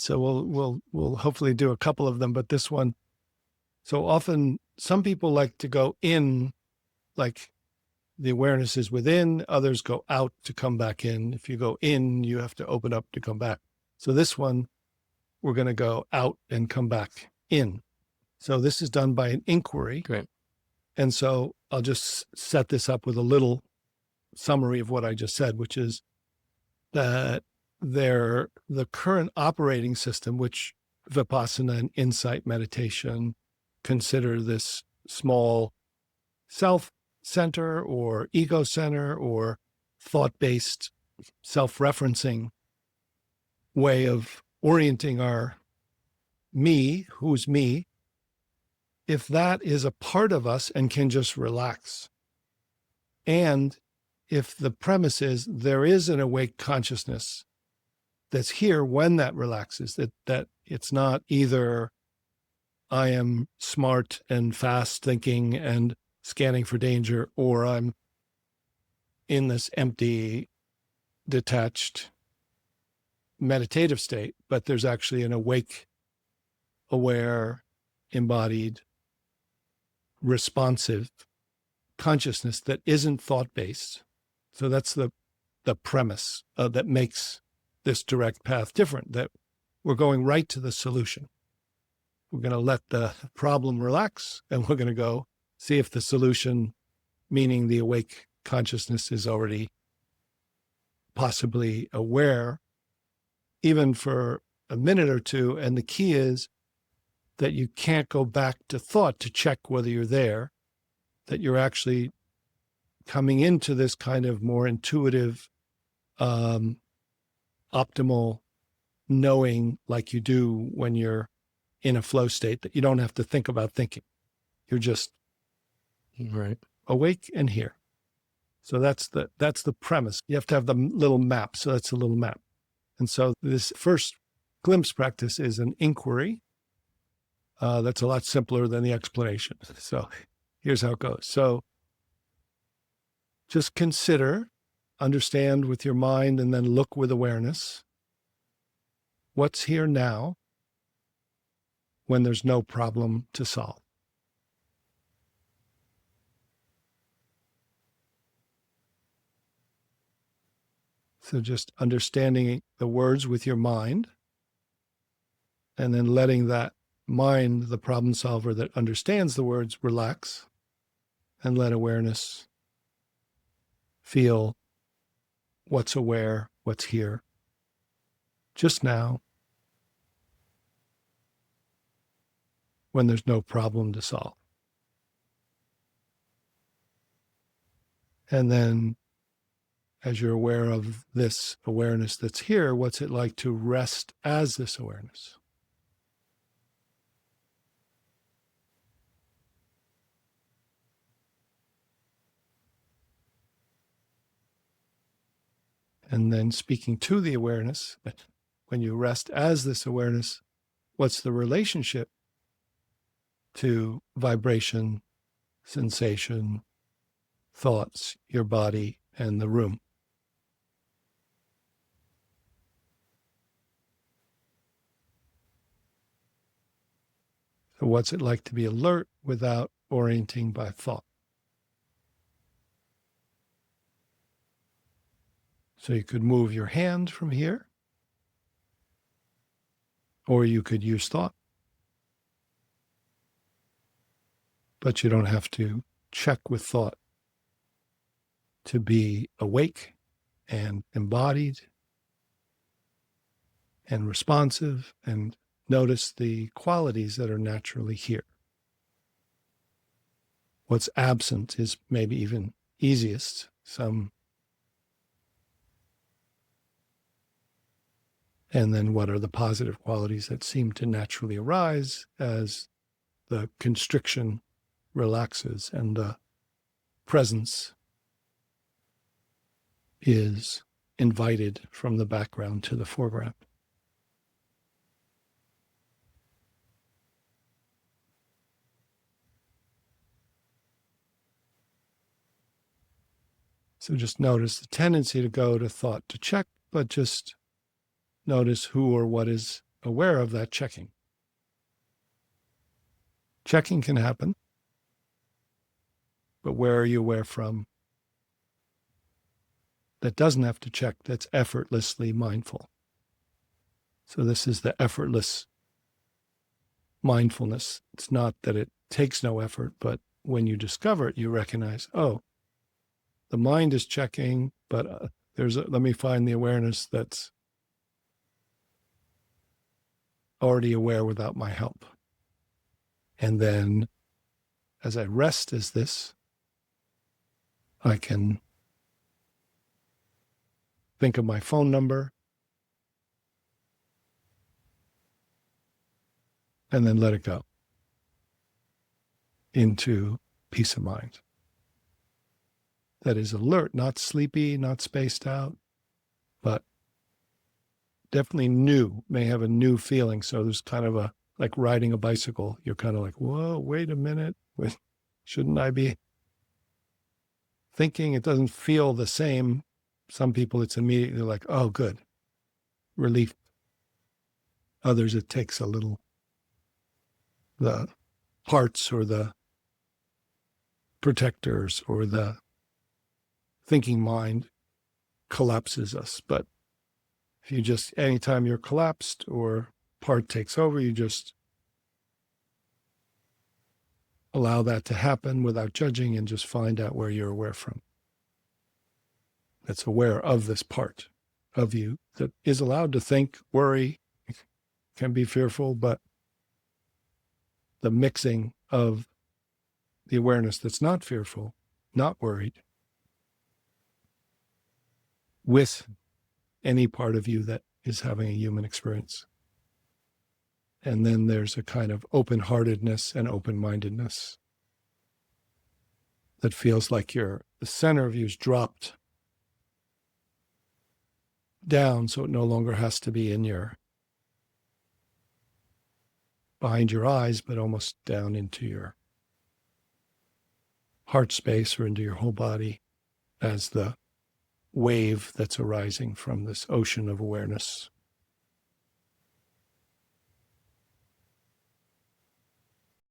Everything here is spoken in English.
So we'll hopefully do a couple of them, but this one, so often some people like to go in, like the awareness is within, others go out to come back in. If you go in, you have to open up to come back. So this one, we're going to go out and come back in. So this is done by an inquiry. Great. And so I'll just set this up with a little summary of what I just said, which is that the current operating system, which Vipassana and insight meditation consider this small self center or ego center or thought-based self-referencing way of orienting our me, who's me, if that is a part of us and can just relax, and if the premise is there is an awake consciousness that's here when that relaxes, that it's not either I am smart and fast thinking and scanning for danger, or I'm in this empty, detached, meditative state, but there's actually an awake, aware, embodied, responsive consciousness that isn't thought-based. So that's the premise that makes this direct path different, that we're going right to the solution. We're going to let the problem relax, and we're going to go see if the solution, meaning the awake consciousness, is already possibly aware, even for a minute or two. And the key is that you can't go back to thought to check whether you're there, that you're actually coming into this kind of more intuitive, optimal knowing, like you do when you're in a flow state, that you don't have to think about thinking. You're just right, awake and here. So that's the premise. You have to have the little map. So that's a little map. And so this first glimpse practice is an inquiry. That's a lot simpler than the explanation. So here's how it goes. So just consider, understand with your mind, and then look with awareness. What's here now when there's no problem to solve? So just understanding the words with your mind, and then letting that mind, the problem solver that understands the words, relax, and let awareness feel what's aware, what's here, just now, when there's no problem to solve. And then, as you're aware of this awareness that's here, what's it like to rest as this awareness? And then speaking to the awareness, when you rest as this awareness, what's the relationship to vibration, sensation, thoughts, your body, and the room? So what's it like to be alert without orienting by thought? So you could move your hand from here, or you could use thought. But you don't have to check with thought to be awake and embodied and responsive, and notice the qualities that are naturally here. What's absent is maybe even easiest. And then what are the positive qualities that seem to naturally arise as the constriction relaxes and the presence is invited from the background to the foreground. So just notice the tendency to go to thought to check, but just notice who or what is aware of that checking. Checking can happen, but where are you aware from that doesn't have to check, that's effortlessly mindful? So this is the effortless mindfulness. It's not that it takes no effort, but when you discover it, you recognize, oh, the mind is checking, but let me find the awareness that's already aware without my help. And then as I rest as this, I can think of my phone number and then let it go into peace of mind. That is alert, not sleepy, not spaced out, but definitely new, may have a new feeling. So there's kind of like riding a bicycle. You're kind of like, whoa, wait a minute. Shouldn't I be thinking? It doesn't feel the same. Some people, it's immediately like, oh, good, relief. Others, it takes a little, the hearts or the protectors or the thinking mind collapses us. But if you just, anytime you're collapsed or part takes over, you just allow that to happen without judging and just find out where you're aware from. That's aware of this part of you that is allowed to think, worry, can be fearful, but the mixing of the awareness that's not fearful, not worried, with any part of you that is having a human experience. And then there's a kind of open-heartedness and open-mindedness that feels like the center of you is dropped down, so it no longer has to be behind your eyes, but almost down into your heart space or into your whole body as the wave that's arising from this ocean of awareness.